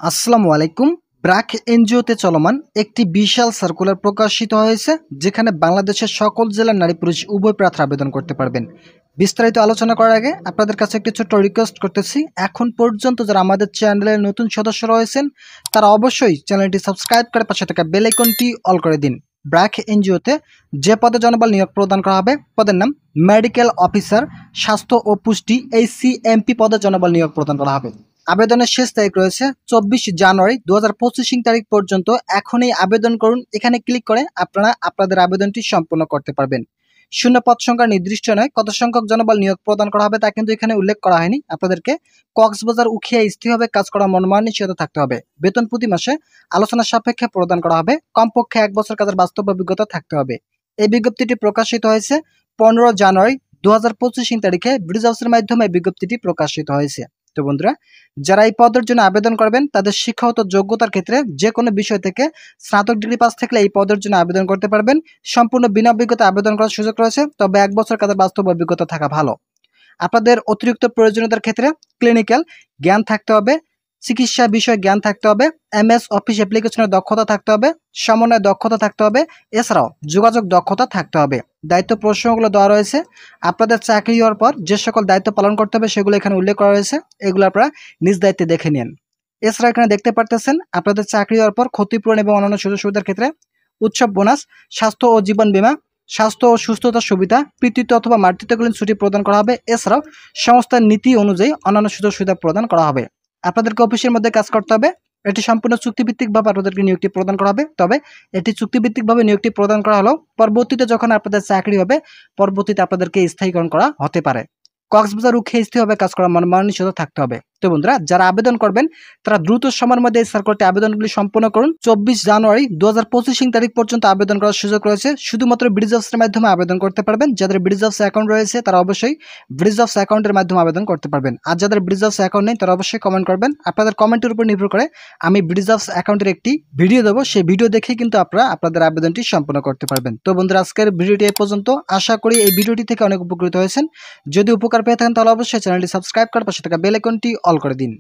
আসসালামু আলাইকুম। ব্র্যাক এনজিওতে চলমান একটি বিশাল সার্কুলার প্রকাশিত হয়েছে, যেখানে বাংলাদেশের সকল জেলার নারী পুরুষ উভয় প্রার্থী আবেদন করতে পারবেন। বিস্তারিত আলোচনা করার আগে আপনাদের কাছে একটি ছোট্ট রিকোয়েস্ট করতেছি, এখন পর্যন্ত যারা আমাদের চ্যানেলের নতুন সদস্য রয়েছেন তারা অবশ্যই চ্যানেলটি সাবস্ক্রাইব করে পাশে থাকা বেল আইকনটি অল করে দিন। ব্র্যাক এনজিওতে যে পদে জনবল নিয়োগ প্রদান করা হবে, পদের নাম মেডিকেল অফিসার, স্বাস্থ্য ও পুষ্টি, এই সিএমপি পদে জনবল নিয়োগ প্রদান করা হবে। আবেদনের শেষ তারিখ রয়েছে 24 জানুয়ারি 2025 তারিখ পর্যন্ত। এখনই আবেদন করুন। এখানে ক্লিক করে আপনারা আপনাদের আবেদনটি সম্পূর্ণ করতে পারবেন। শূন্য পদ সংখ্যা নির্দিষ্ট নয়, কত সংখ্যক জনবল নিয়োগ প্রদান করা হবে তা কিন্তু এখানে উল্লেখ করা হয়নি। আপনাদেরকে কক্সবাজার উখিয়া স্থিরভাবে কাজ করা মনোনয়ন নিশ্চিত থাকতে হবে। বেতন প্রতি মাসে আলোচনা সাপেক্ষে প্রদান করা হবে। কমপক্ষে 1 বছর কাজের বাস্তব অভিজ্ঞতা থাকতে হবে। এই বিজ্ঞপ্তিটি প্রকাশিত হয়েছে 15 জানুয়ারি 2025 তারিখে ব্রিজ হাউসের মাধ্যমে বিজ্ঞপ্তিটি প্রকাশিত হয়েছে। তো বন্ধুরা, যারা এই পদের জন্য আবেদন করবেন তাদের শিক্ষাগত যোগ্যতার ক্ষেত্রে যে কোনো বিষয় থেকে স্নাতক ডিগ্রি পাস থাকলে এই পদের জন্য আবেদন করতে পারবেন। সম্পূর্ণ বিনা অভিজ্ঞতা আবেদন করার সুযোগ রয়েছে, তবে 1 বছর কাজের বাস্তব অভিজ্ঞতা থাকা ভালো। আপনাদের অতিরিক্ত প্রয়োজনীয়তার ক্ষেত্রে ক্লিনিক্যাল জ্ঞান থাকতে হবে, চিকিৎসা বিষয়ে জ্ঞান থাকতে হবে, এমএস অফিস অ্যাপ্লিকেশনের দক্ষতা থাকতে হবে, সমন্বয় দক্ষতা থাকতে হবে, এছাড়াও যোগাযোগ দক্ষতা থাকতে হবে। দায়িত্ব প্রশ্নগুলো দেওয়া রয়েছে। আপনাদের চাকরি হওয়ার পর যে সকল দায়িত্ব পালন করতে হবে সেগুলো এখানে উল্লেখ করা রয়েছে, এগুলো আপনারা নিজ দায়িত্বে দেখে নিন। এছাড়া এখানে দেখতে পারতেছেন আপনাদের চাকরি হওয়ার পর ক্ষতিপূরণ এবং অন্যান্য সুযোগ সুবিধার ক্ষেত্রে উৎসব বোনাস, স্বাস্থ্য ও জীবন বীমা, স্বাস্থ্য ও সুস্থতার সুবিধা, পিতৃত্ব অথবা মাতৃত্বকালীন ছুটি প্রদান করা হবে। এছাড়াও সংস্থার নীতি অনুযায়ী অন্যান্য সুযোগ সুবিধা প্রদান করা হবে। আপনাদেরকে অফিসের মধ্যে কাজ করতে হবে। এটি সম্পূর্ণ চুক্তিভিত্তিকভাবে আপনাদেরকে নিয়োগটি প্রদান করা হবে। তবে এটি চুক্তিভিত্তিকভাবে নিয়োগটি প্রদান করা হলেও পরবর্তীতে যখন আপনাদের চাকরি হবে, পরবর্তীতে আপনাদেরকে স্থায়ীকরণ করা হতে পারে। কক্সবাজার উখিয়া স্থিরভাবে কাজ করা মনোনয়ন নিশ্চিত থাকতে হবে। তো বন্ধুরা, যারা আবেদন করবেন তারা দ্রুত সময়ের মধ্যে এই সার্কুলারটি আবেদনগুলি সম্পন্ন করুন। 24 জানুয়ারি 2025 তারিখ পর্যন্ত আবেদন করার সুযোগ রয়েছে। শুধুমাত্র ব্রিজ অফিসের মাধ্যমে আবেদন করতে পারবেন। যাদের ব্রিজ অফিস অ্যাকাউন্ট রয়েছে তারা অবশ্যই ব্রিজ অফিস অ্যাকাউন্টের মাধ্যমে আবেদন করতে পারবেন। আর যাদের ব্রিজ অফিস অ্যাকাউন্ট নেই তারা অবশ্যই কমেন্ট করবেন। আপনাদের কমেন্টের উপর নির্ভর করে আমি ব্রিজ অফিস অ্যাকাউন্টের একটি ভিডিও দেবো, সেই ভিডিও দেখে কিন্তু আপনারা আপনাদের আবেদনটি সম্পন্ন করতে পারবেন। তো বন্ধুরা, আজকের ভিডিওটি এই পর্যন্ত। আশা করি এই ভিডিওটি থেকে অনেক উপকৃত হয়েছেন। যদি উপকার পেয়ে থাকেন তাহলে অবশ্যই চ্যানেলটি সাবস্ক্রাইব করে পাশে থাকা বেল আইকনটি অল করে দিন।